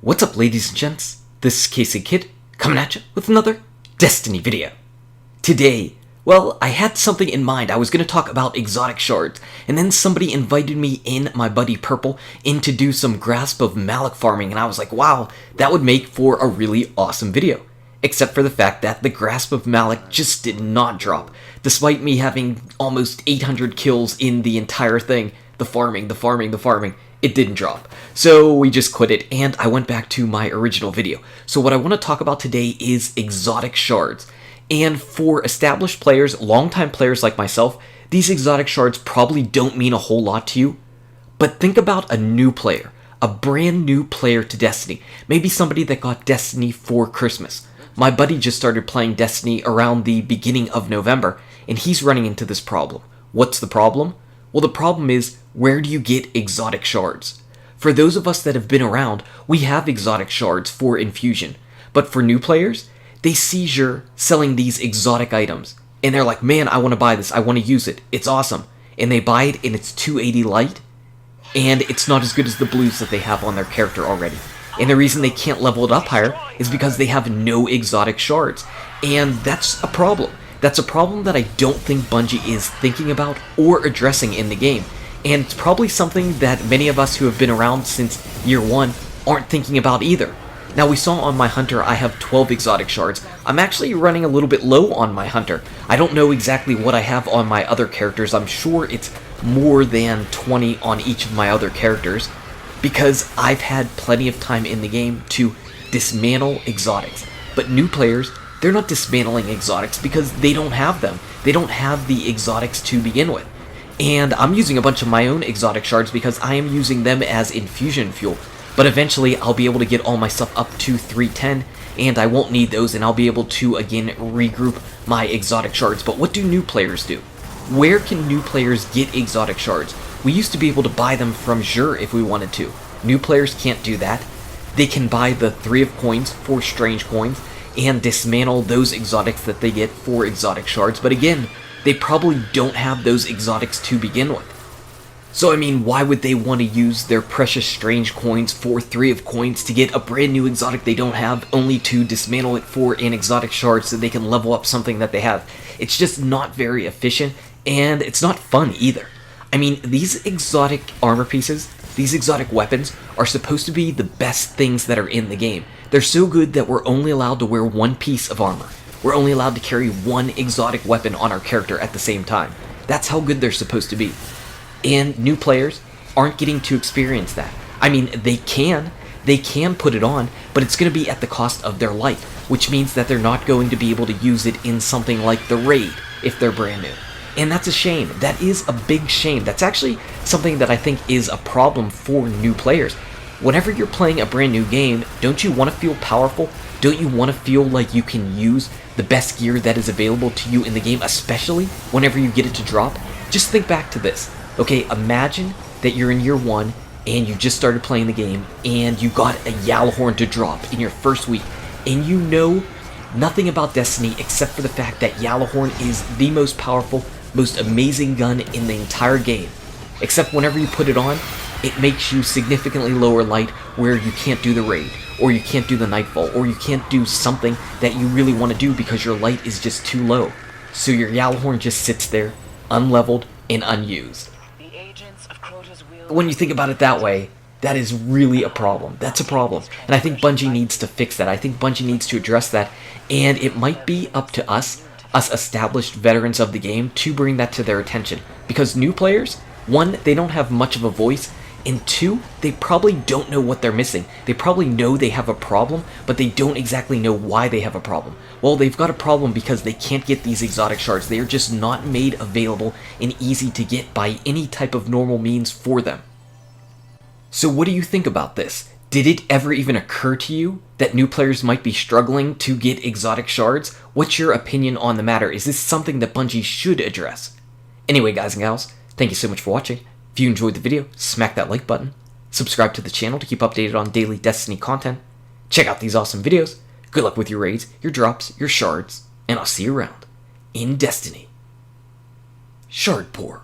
What's up, ladies and gents? This is Casey Kid, coming at you with another Destiny video. Today, well, I had something in mind. I was going to talk about exotic shards, and then somebody invited me in, my buddy Purple, in to do some Grasp of Malak farming, and I was like, wow, that would make for a really awesome video. Except for the fact that the Grasp of Malak just did not drop. Despite me having almost 800 kills in the entire thing, the farming, it didn't drop. So we just quit it, and I went back to my original video. So what I want to talk about today is exotic shards. And for established players, longtime players like myself, these exotic shards probably don't mean a whole lot to you. But think about a new player, a brand new player to Destiny. Maybe somebody that got Destiny for Christmas. My buddy just started playing Destiny around the beginning of November, and he's running into this problem. What's the problem? Well, the problem is, where do you get exotic shards? For those of us that have been around, we have exotic shards for infusion. But for new players, they see you're selling these exotic items. And they're like, man, I want to buy this. I want to use it. It's awesome. And they buy it and it's 280 light. And it's not as good as the blues that they have on their character already. And the reason they can't level it up higher is because they have no exotic shards. And that's a problem. That's a problem that I don't think Bungie is thinking about or addressing in the game. And it's probably something that many of us who have been around since year one aren't thinking about either. Now, we saw on my hunter I have 12 exotic shards. I'm actually running a little bit low on my hunter. I don't know exactly what I have on my other characters. I'm sure it's more than 20 on each of my other characters, because I've had plenty of time in the game to dismantle exotics. But new players, they're not dismantling exotics because they don't have them. They don't have the exotics to begin with. And I'm using a bunch of my own exotic shards because I am using them as infusion fuel. But eventually I'll be able to get all my stuff up to 310, and I won't need those, and I'll be able to again regroup my exotic shards. But what do new players do? Where can new players get exotic shards? We used to be able to buy them from Xur if we wanted to. New players can't do that. They can buy the 3 of coins for strange coins and dismantle those exotics that they get for exotic shards. But again, they probably don't have those exotics to begin with. So I mean, why would they want to use their precious strange coins for 3 of coins to get a brand new exotic they don't have, only to dismantle it for an exotic shard so they can level up something that they have? It's just not very efficient, and it's not fun either. I mean, these exotic armor pieces, these exotic weapons, are supposed to be the best things that are in the game. They're so good that we're only allowed to wear 1 piece of armor. We're only allowed to carry 1 exotic weapon on our character at the same time. That's how good they're supposed to be. And new players aren't getting to experience that. I mean, they can put it on, but it's going to be at the cost of their light, which means that they're not going to be able to use it in something like the raid if they're brand new. And that's a shame. That is a big shame. That's actually something that I think is a problem for new players. Whenever you're playing a brand new game, don't you want to feel powerful? Don't you want to feel like you can use the best gear that is available to you in the game, especially whenever you get it to drop? Just think back to this. Okay, imagine that you're in year 1 and you just started playing the game and you got a Yalahorn to drop in your first week, and you know nothing about Destiny except for the fact that Yalahorn is the most powerful, most amazing gun in the entire game. Except whenever you put it on, it makes you significantly lower light where you can't do the raid, or you can't do the nightfall, or you can't do something that you really want to do because your light is just too low. So your Yalahorn just sits there, unleveled and unused. When you think about it that way, that is really a problem. That's a problem. And I think Bungie needs to fix that. I think Bungie needs to address that. And it might be up to us established veterans of the game, to bring that to their attention. Because new players, 1, they don't have much of a voice, and 2, they probably don't know what they're missing. They probably know they have a problem, but they don't exactly know why they have a problem. Well, they've got a problem because they can't get these exotic shards. They are just not made available and easy to get by any type of normal means for them. So what do you think about this? Did it ever even occur to you that new players might be struggling to get exotic shards? What's your opinion on the matter? Is this something that Bungie should address? Anyway, guys and gals, thank you so much for watching. If you enjoyed the video, smack that like button. Subscribe to the channel to keep updated on daily Destiny content. Check out these awesome videos. Good luck with your raids, your drops, your shards, and I'll see you around in Destiny. Shard Pour.